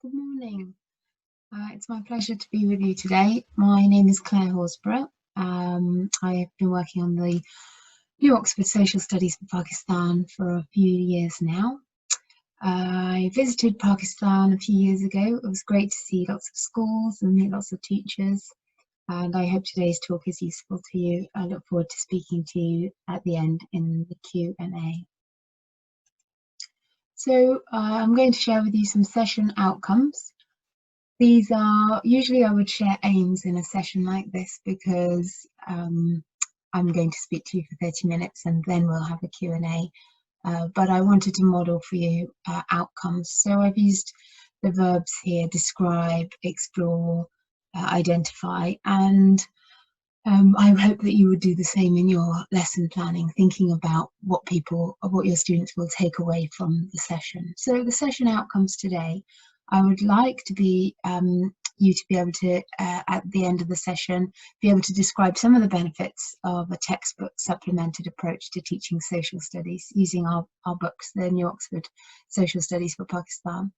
Good morning. It's my pleasure to be with you today. My name is Claire Horsburgh. I have been working on the New Oxford Social Studies for Pakistan for a few years now. I visited Pakistan a few years ago. It was great to see lots of schools and meet lots of teachers, and I hope today's talk is useful to you. I look forward to speaking to you at the end in the Q&A. So I'm going to share with you some session outcomes. These are, usually I would share aims in a session like this because I'm going to speak to you for 30 minutes and then we'll have a Q&A. But I wanted to model for you outcomes. So I've used the verbs here: describe, explore, identify, and I hope that you would do the same in your lesson planning, thinking about what your students will take away from the session. So the session outcomes today, I would like to be you to be able to, at the end of the session, be able to describe some of the benefits of a textbook supplemented approach to teaching social studies using our books, the New Oxford Social Studies for Pakistan.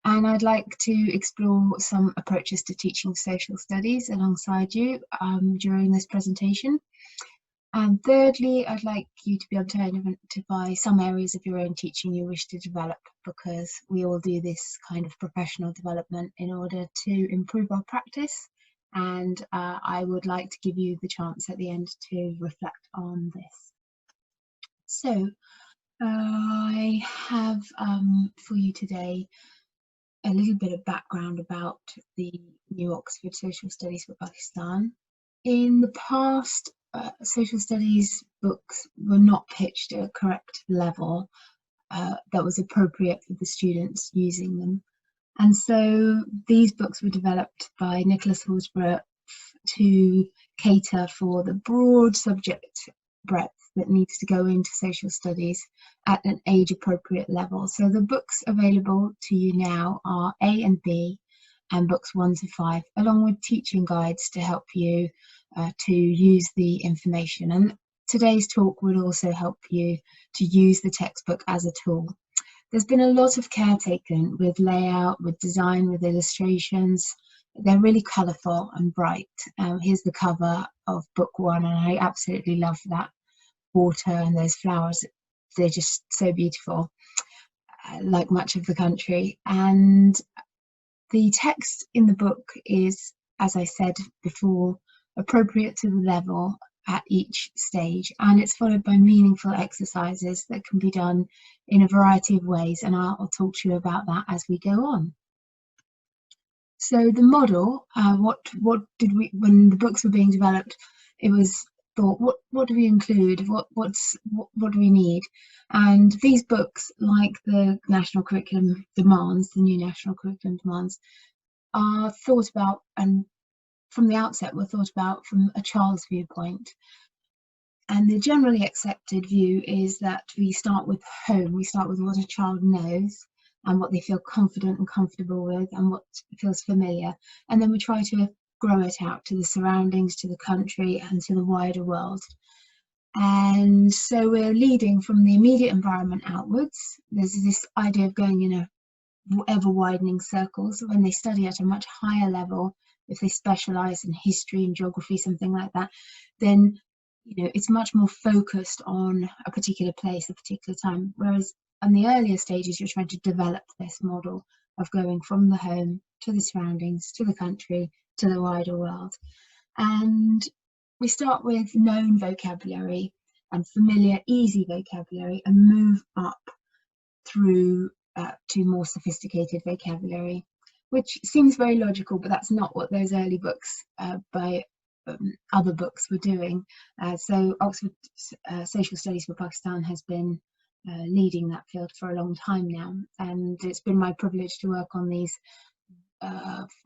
And I'd like to explore some approaches to teaching social studies alongside you during this presentation. And thirdly, I'd like you to be able to identify some areas of your own teaching you wish to develop, because we all do this kind of professional development in order to improve our practice. And I would like to give you the chance at the end to reflect on this. So I have for you today a little bit of background about the New Oxford Social Studies for Pakistan. In the past, social studies books were not pitched at a correct level that was appropriate for the students using them. And so these books were developed by Nicholas Horsburgh to cater for the broad subject breadth that needs to go into social studies at an age appropriate level. So the books available to you now are A and B, and books 1 to 5, along with teaching guides to help you to use the information. And today's talk will also help you to use the textbook as a tool. There's been a lot of care taken with layout, with design, with illustrations. They're really colourful and bright. Here's the cover of book 1, and I absolutely love that water and those flowers. They're just so beautiful, like much of the country. And the text in the book is, as I said before, appropriate to the level at each stage, and it's followed by meaningful exercises that can be done in a variety of ways, and I'll talk to you about that as we go on. So the model, what did we, when the books were being developed, it was thought, what do we include, what do we need? And these books, like the national curriculum demands, the new national curriculum demands, are thought about, and from the outset were thought about from a child's viewpoint. And the generally accepted view is that we start with home, we start with what a child knows and what they feel confident and comfortable with and what feels familiar, and then we try to grow it out to the surroundings, to the country, and to the wider world. And so we're leading from the immediate environment outwards. There's this idea of going in a ever widening circles. When they study at a much higher level, if they specialize in history and geography, something like that, then it's much more focused on a particular place, a particular time. Whereas in the earlier stages, you're trying to develop this model of going from the home to the surroundings, to the country, to the wider world. And we start with known vocabulary and familiar, easy vocabulary, and move up through to more sophisticated vocabulary, which seems very logical, but that's not what those early books by other books were doing. So Oxford Social Studies for Pakistan has been leading that field for a long time now, and it's been my privilege to work on these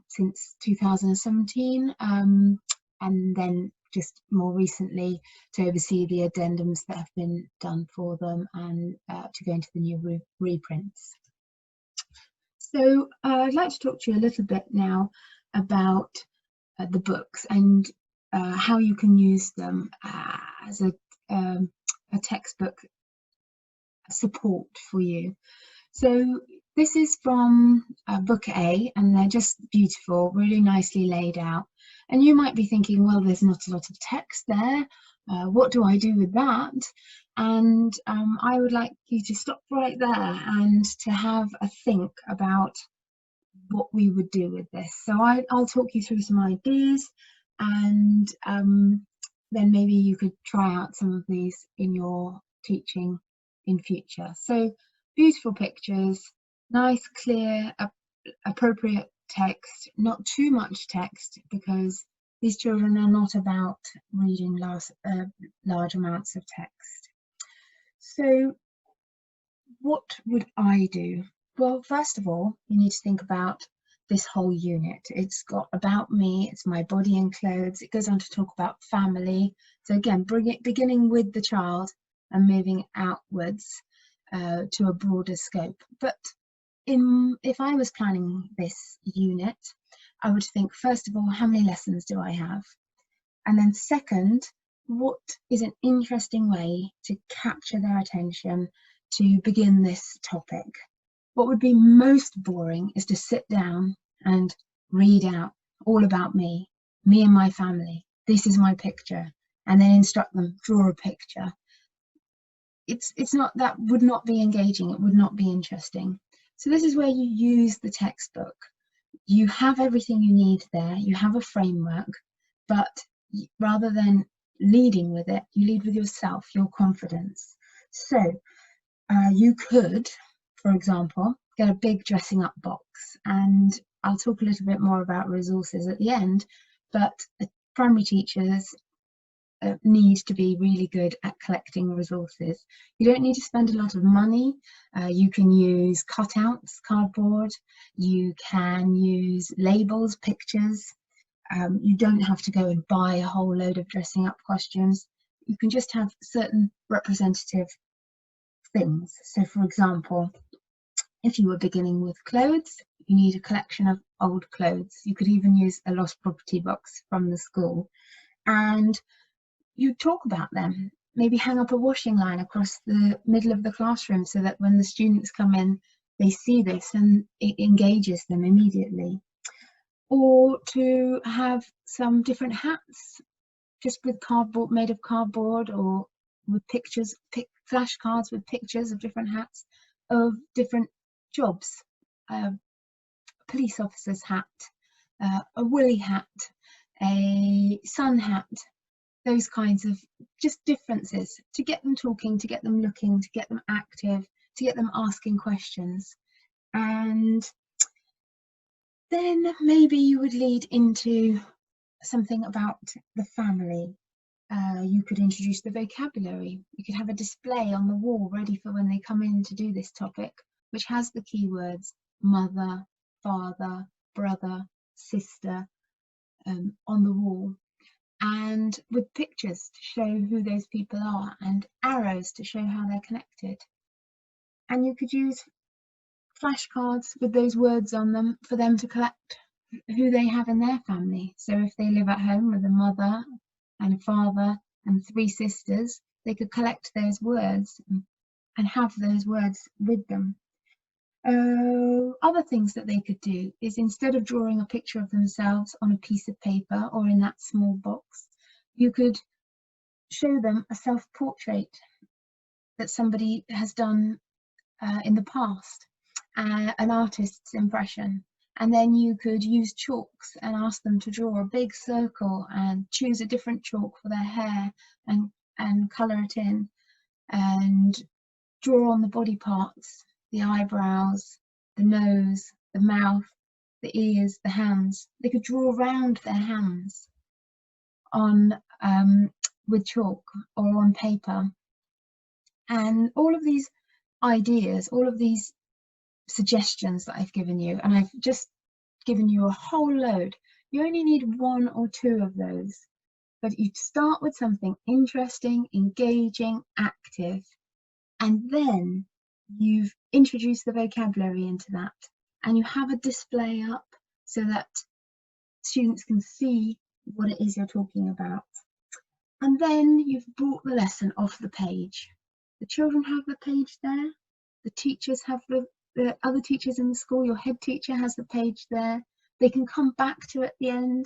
since 2017, and then just more recently to oversee the addendums that have been done for them and to go into the new reprints. So I'd like to talk to you a little bit now about the books and how you can use them as a textbook support for you. So This is from Book A, and they're just beautiful, really nicely laid out. And you might be thinking, well, there's not a lot of text there. What do I do with that? And I would like you to stop right there and to have a think about what we would do with this. So I'll talk you through some ideas, and then maybe you could try out some of these in your teaching in future. So beautiful pictures, nice, clear, appropriate text, not too much text, because these children are not about reading large amounts of text. So what would I do? Well, first of all, you need to think about this whole unit. It's got about me, it's my body and clothes. It goes on to talk about family. So again, beginning with the child and moving outwards to a broader scope. But if I was planning this unit, I would think, first of all, how many lessons do I have? And then second, what is an interesting way to capture their attention to begin this topic? What would be most boring is to sit down and read out all about me and my family. This is my picture, and then instruct them, draw a picture. It's not, that would not be engaging, it would not be interesting. So this is where you use the textbook. You have everything you need there, you have a framework, but rather than leading with it, you lead with yourself, your confidence. So you could, for example, get a big dressing up box, and I'll talk a little bit more about resources at the end, but primary teachers need to be really good at collecting resources. You don't need to spend a lot of money. You can use cutouts, cardboard, you can use labels, pictures. You don't have to go and buy a whole load of dressing up costumes. You can just have certain representative things. So for example, if you were beginning with clothes, you need a collection of old clothes. You could even use a lost property box from the school, and you talk about them. Maybe hang up a washing line across the middle of the classroom so that when the students come in, they see this and it engages them immediately. Or to have some different hats, just with cardboard, made of cardboard, or with pictures, flashcards with pictures of different hats of different jobs. A police officer's hat, a woolly hat, a sun hat, those kinds of just differences, to get them talking, to get them looking, to get them active, to get them asking questions. And then maybe you would lead into something about the family. You could introduce the vocabulary. You could have a display on the wall ready for when they come in to do this topic, which has the keywords mother, father, brother, sister on the wall, and with pictures to show who those people are and arrows to show how they're connected. And you could use flashcards with those words on them for them to collect who they have in their family. So if they live at home with a mother and a father and 3 sisters, they could collect those words and have those words with them. Other things that they could do is, instead of drawing a picture of themselves on a piece of paper or in that small box, you could show them a self-portrait that somebody has done in the past, an artist's impression. And then you could use chalks and ask them to draw a big circle and choose a different chalk for their hair and colour it in, and draw on the body parts, the eyebrows, the nose, the mouth, the ears, the hands. They could draw around their hands on with chalk or on paper. And all of these ideas, all of these suggestions that I've given you, and I've just given you a whole load, you only need 1 or 2 of those, but you start with something interesting, engaging, active, and then you've introduced the vocabulary into that, and you have a display up so that students can see what it is you're talking about. And then you've brought the lesson off the page. The children have the page there, the teachers have the the other teachers in the school, your head teacher has the page there. They can come back to at the end.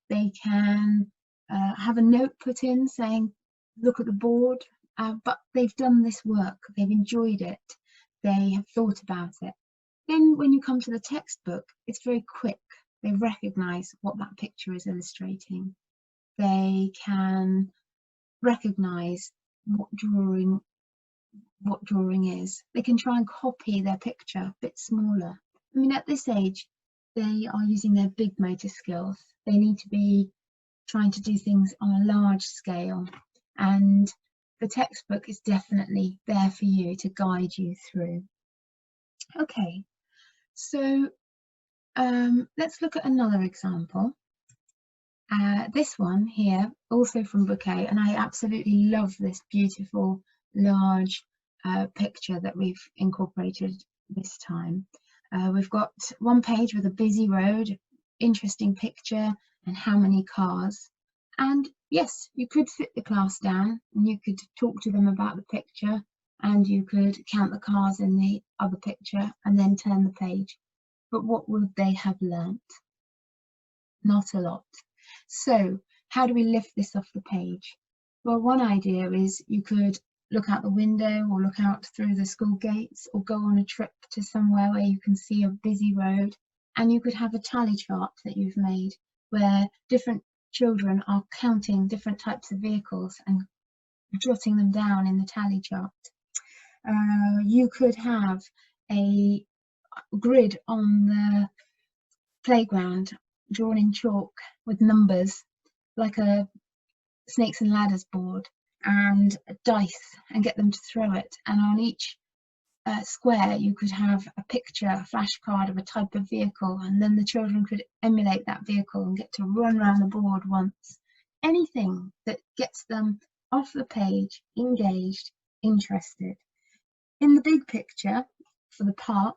They can have a note put in saying, look at the board, but they've done this work, they've enjoyed it, they have thought about it. Then when you come to the textbook, it's very quick. They recognise what that picture is illustrating. They can recognise what drawing is. They can try and copy their picture a bit smaller. I mean, at this age, they are using their big motor skills. They need to be trying to do things on a large scale, and the textbook is definitely there for you to guide you through. Okay, so let's look at another example. This one here, also from Bouquet, and I absolutely love this beautiful large picture that we've incorporated this time. We've got one page with a busy road, interesting picture, and how many cars. And yes, you could sit the class down and you could talk to them about the picture, and you could count the cars in the other picture and then turn the page. But what would they have learnt? Not a lot. So how do we lift this off the page? Well, one idea is you could look out the window or look out through the school gates or go on a trip to somewhere where you can see a busy road, and you could have a tally chart that you've made where different children are counting different types of vehicles and jotting them down in the tally chart. You could have a grid on the playground drawn in chalk with numbers, like a snakes and ladders board, and dice, and get them to throw it. And on each square you could have a picture, a flashcard of a type of vehicle, and then the children could emulate that vehicle and get to run around the board once. Anything that gets them off the page, engaged, interested. In the big picture for the park,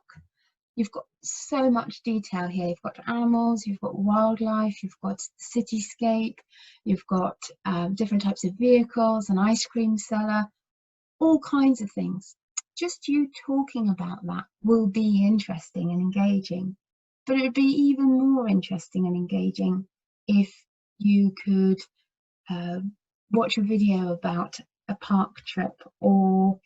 you've got so much detail here. You've got animals, you've got wildlife, you've got cityscape, you've got different types of vehicles, an ice cream seller, all kinds of things. Just you talking about that will be interesting and engaging, but it would be even more interesting and engaging if you could watch a video about a park trip, or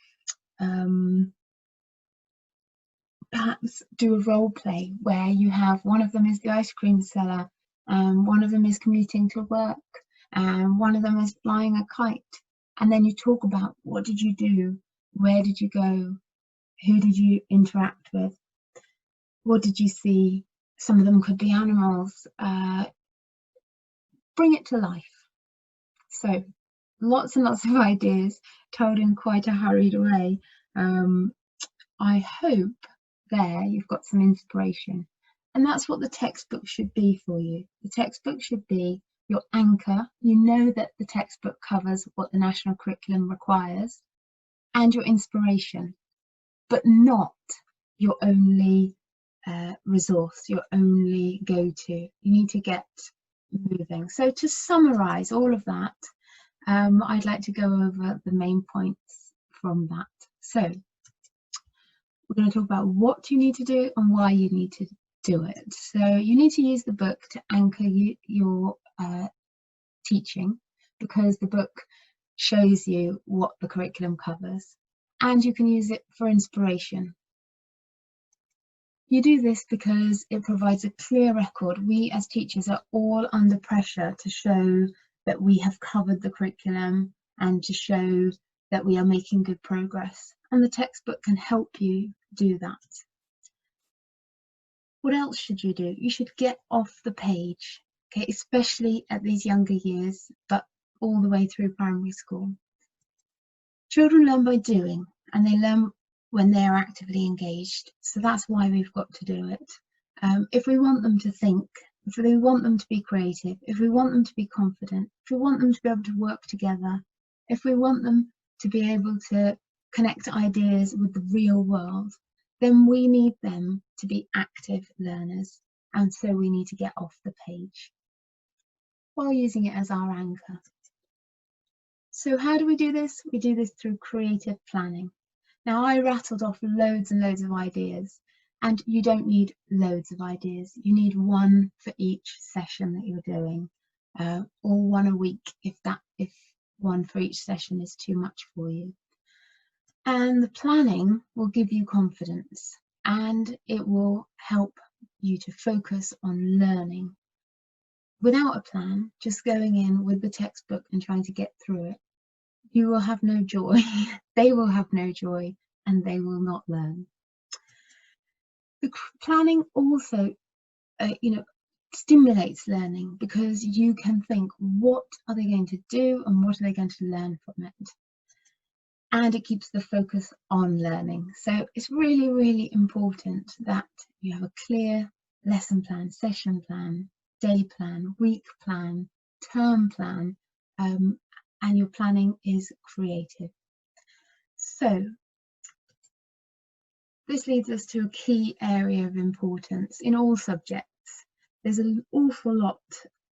perhaps do a role play where you have one of them is the ice cream seller, and one of them is commuting to work, and one of them is flying a kite, and then you talk about what did you do, where did you go, who did you interact with, what did you see. Some of them could be animals. Bring it to life. So lots and lots of ideas told in quite a hurried way. I hope there you've got some inspiration, and that's what the textbook should be for you. The textbook should be your anchor. You know that the textbook covers what the national curriculum requires, and your inspiration, but not your only resource, your only go-to. You need to get moving. So to summarize all of that, I'd like to go over the main points from that. So we're going to talk about what you need to do and why you need to do it. So you need to use the book to anchor your teaching, because the book shows you what the curriculum covers, and you can use it for inspiration. You do this because it provides a clear record. We as teachers are all under pressure to show that we have covered the curriculum and to show that we are making good progress, and the textbook can help you do that. What else should you do? You should get off the page, okay, especially at these younger years, but all the way through primary school. Children learn by doing, and they learn when they are actively engaged. So that's why we've got to do it. If we want them to think, if we want them to be creative, if we want them to be confident, if we want them to be able to work together, if we want them to be able to connect ideas with the real world, then we need them to be active learners. And so we need to get off the page while using it as our anchor. So how do we do this? We do this through creative planning. Now, I rattled off loads and loads of ideas, And you don't need loads of ideas. You need one for each session that you're doing, or one a week if one for each session is too much for you. And the planning will give you confidence, and it will help you to focus on learning. Without a plan, just going in with the textbook and trying to get through it, you will have no joy. They will have no joy, and they will not learn. The planning also, stimulates learning, because you can think, what are they going to do and what are they going to learn from it? And it keeps the focus on learning. So it's really, really important that you have a clear lesson plan, session plan, day plan, week plan, term plan, and your planning is creative. So this leads us to a key area of importance in all subjects. There's an awful lot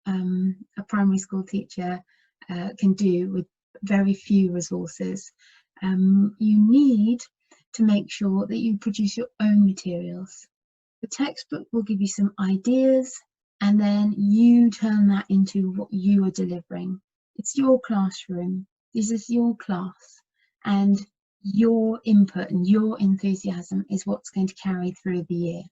a primary school teacher can do with very few resources. You need to make sure that you produce your own materials. The textbook will give you some ideas, and then you turn that into what you are delivering. It's your classroom, this is your class, and your input and your enthusiasm is what's going to carry through the year.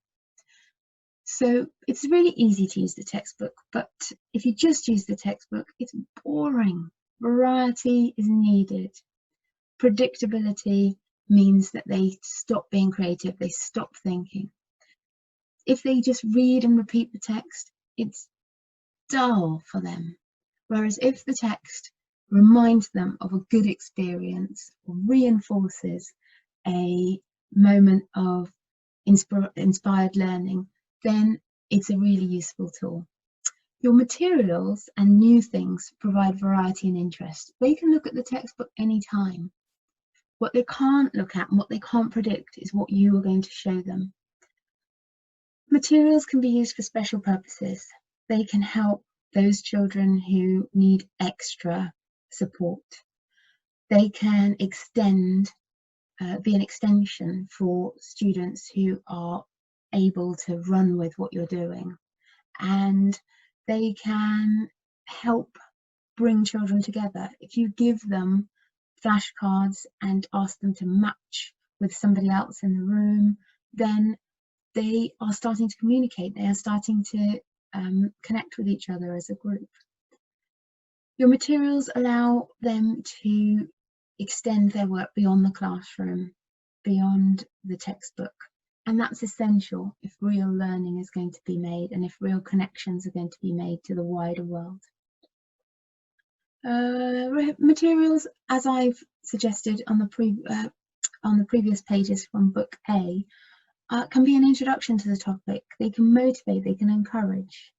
So it's really easy to use the textbook, but if you just use the textbook, it's boring. Variety is needed. Predictability means that they stop being creative, they stop thinking. If they just read and repeat the text, it's dull for them. Whereas if the text reminds them of a good experience or reinforces a moment of inspired learning, then it's a really useful tool. Your materials and new things provide variety and interest. They can look at the textbook anytime. What they can't look at and what they can't predict is what you are going to show them. Materials can be used for special purposes. They can help those children who need extra support. They can be an extension for students who are able to run with what you're doing, and they can help bring children together. If you give them flashcards and ask them to match with somebody else in the room, then they are starting to communicate, they are starting to connect with each other as a group. Your materials allow them to extend their work beyond the classroom, beyond the textbook. And that's essential if real learning is going to be made and if real connections are going to be made to the wider world. Materials, as I've suggested on the previous pages from Book A, can be an introduction to the topic. They can motivate, they can encourage.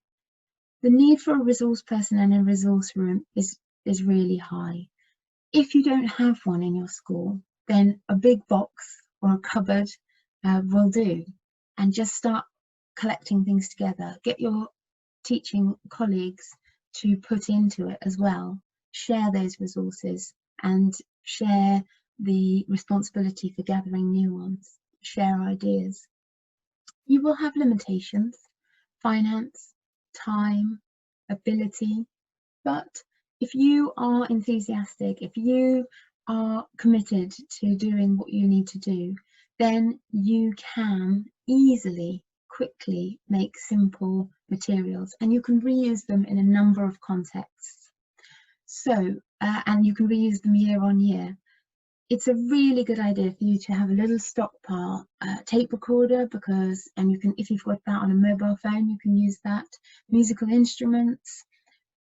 The need for a resource person and a resource room is really high. If you don't have one in your school, then a big box or a cupboard will do, and just start collecting things together. Get your teaching colleagues to put into it as well. Share those resources and share the responsibility for gathering new ones. Share ideas. You will have limitations, finance, time, ability, but if you are enthusiastic, if you are committed to doing what you need to do, then you can easily, quickly make simple materials, and you can reuse them in a number of contexts. So, and you can reuse them year on year. It's a really good idea for you to have a little stockpile tape recorder, and you can, if you've got that on a mobile phone, you can use that. Musical instruments,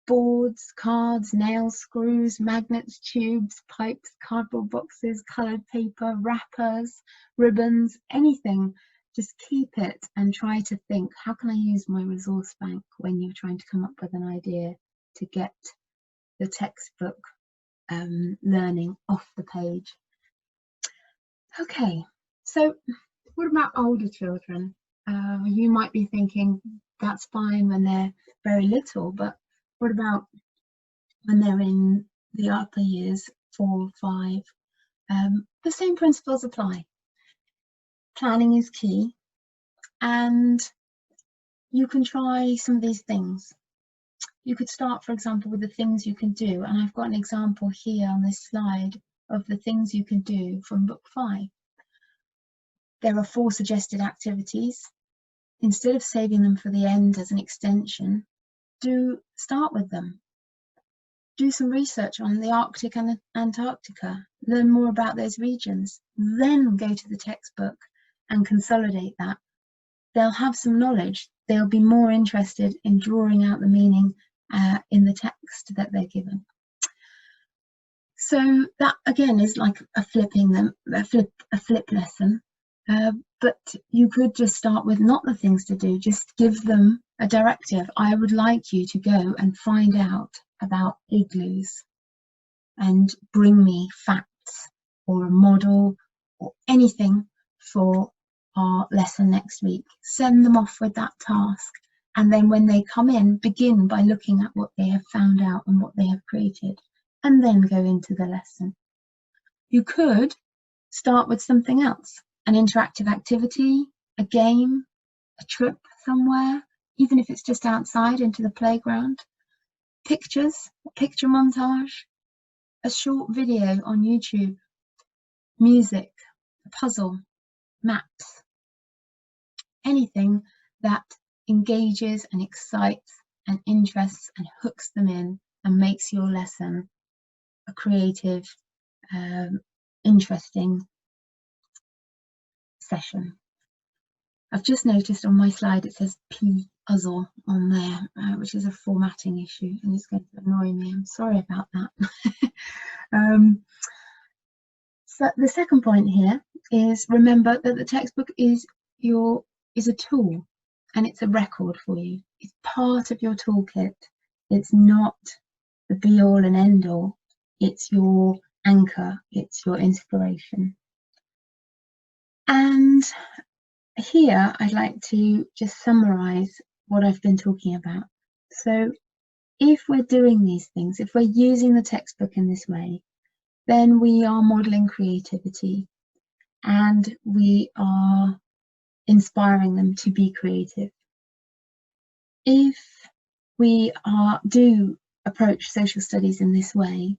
boards, cards, nails, screws, magnets, tubes, pipes, cardboard boxes, coloured paper, wrappers, ribbons, anything. Just keep it and try to think, how can I use my resource bank when you're trying to come up with an idea to get the textbook learning off the page. Okay, so what about older children? You might be thinking that's fine when they're very little, but what about when they're in the upper years, 4, 5? The same principles apply. Planning is key. And you can try some of these things. You could start, for example, with the things you can do, and I've got an example here on this slide of the things you can do from book 5. There are 4 suggested activities. Instead of saving them for the end as an extension, start with them. Do some research on the Arctic and Antarctica, learn more about those regions, then go to the textbook and consolidate that. They'll have some knowledge, they'll be more interested in drawing out the meaning in the text that they're given. So that again is like a flip lesson, but you could just start with not the things to do, just give them a directive. I would like you to go and find out about igloos and bring me facts or a model or anything for our lesson next week. Send them off with that task, and then when they come in, begin by looking at what they have found out and what they have created, and then go into the lesson. You could start with something else, an interactive activity, a game, a trip somewhere, even if it's just outside into the playground, pictures, a picture montage, a short video on YouTube, music, a puzzle, maps, anything that engages and excites and interests and hooks them in and makes your lesson a creative, interesting session. I've just noticed on my slide it says puzzle on there, which is a formatting issue, and it's going to annoy me. I'm sorry about that. So the second point here is remember that the textbook is a tool, and it's a record for you. It's part of your toolkit. It's not the be all and end all. It's your anchor. It's your inspiration. And here I'd like to just summarize what I've been talking about. So if we're doing these things, if we're using the textbook in this way, then we are modeling creativity and we are inspiring them to be creative. If we do approach social studies in this way,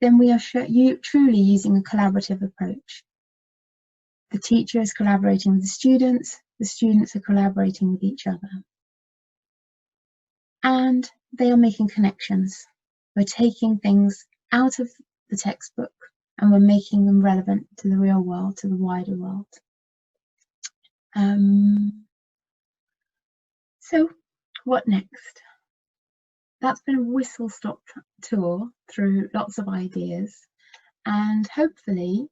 then we are truly using a collaborative approach. The teacher is collaborating with the students are collaborating with each other. And they are making connections. We're taking things out of the textbook and we're making them relevant to the real world, to the wider world. So what next? That's been a whistle-stop tour through lots of ideas, and hopefully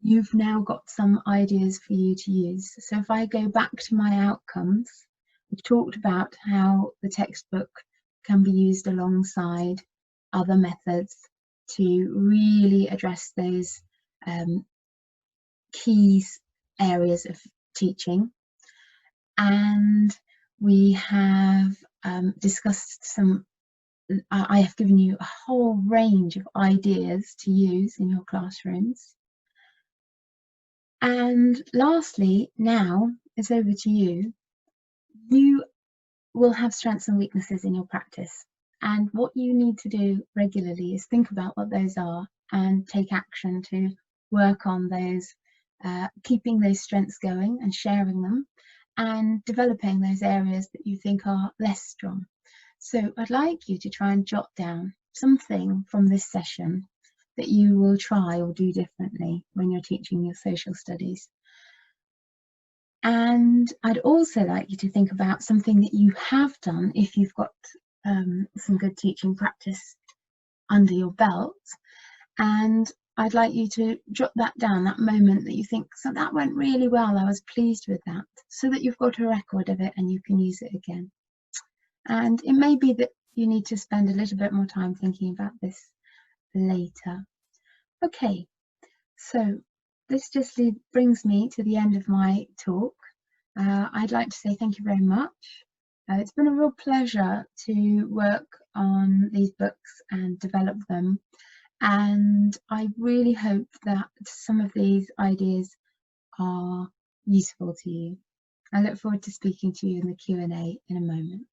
you've now got some ideas for you to use. So if I go back to my outcomes, we've talked about how the textbook can be used alongside other methods to really address those key areas of teaching. And we have discussed I have given you a whole range of ideas to use in your classrooms. And lastly, now it's over to you. You will have strengths and weaknesses in your practice. And what you need to do regularly is think about what those are and take action to work on those, keeping those strengths going and sharing them, and developing those areas that you think are less strong. So I'd like you to try and jot down something from this session that you will try or do differently when you're teaching your social studies. And I'd also like you to think about something that you have done if you've got some good teaching practice under your belt. And I'd like you to jot that down, that moment that you think, so that went really well, I was pleased with that, so that you've got a record of it and you can use it again. And it may be that you need to spend a little bit more time thinking about this later. Okay, so this just brings me to the end of my talk. I'd like to say thank you very much. It's been a real pleasure to work on these books and develop them. And I really hope that some of these ideas are useful to you. I look forward to speaking to you in the Q&A in a moment.